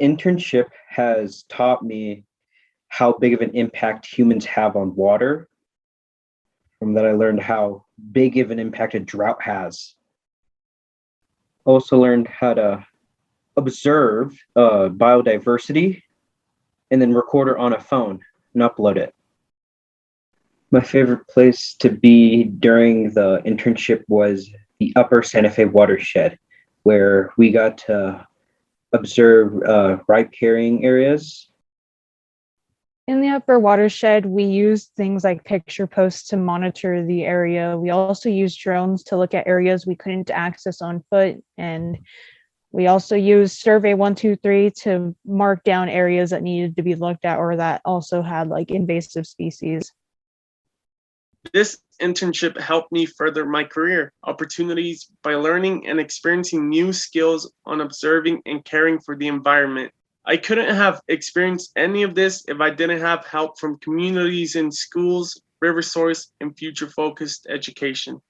internship has taught me how big of an impact humans have on water. From that, I learned how big of an impact a drought has. Also learned how to observe biodiversity and then record it on a phone and upload it. My favorite place to be during the internship was the upper Santa Fe Watershed, where we got to observe ride carrying areas. In the upper watershed, we used things like picture posts to monitor the area. We also used drones to look at areas we couldn't access on foot. And we also used Survey 123 to mark down areas that needed to be looked at or that also had like invasive species. This internship helped me further my career opportunities by learning and experiencing new skills on observing and caring for the environment. I couldn't have experienced any of this if I didn't have help from communities in schools, river source, and future-focused education.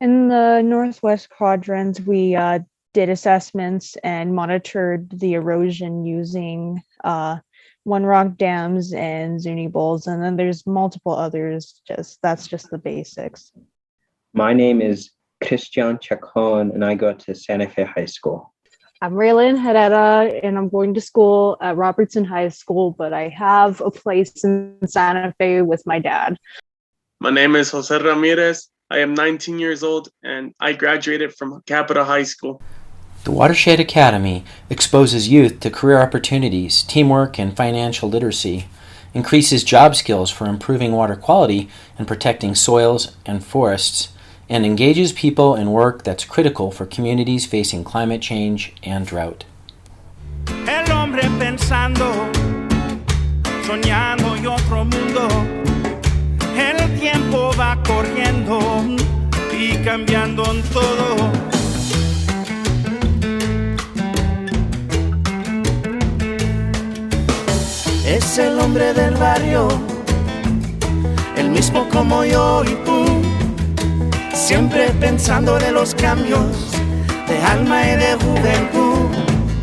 In the northwest quadrant, we did assessments and monitored the erosion using One Rock dams and Zuni bowls, and then there's multiple others. That's just the basics. My name is Christian Chacon, and I go to Santa Fe High School. I'm Raylin Herrera, and I'm going to school at Robertson High School, but I have a place in Santa Fe with my dad. My name is Jose Ramirez. I am 19 years old, and I graduated from Capitol High School. The Watershed Academy exposes youth to career opportunities, teamwork, and financial literacy, increases job skills for improving water quality and protecting soils and forests, and engages people in work that's critical for communities facing climate change and drought. El hombre pensando, soñando y otro mundo. El tiempo va corriendo y cambiando en todo. Es el hombre del barrio, el mismo como yo y tú, siempre pensando de los cambios de alma y de juventud.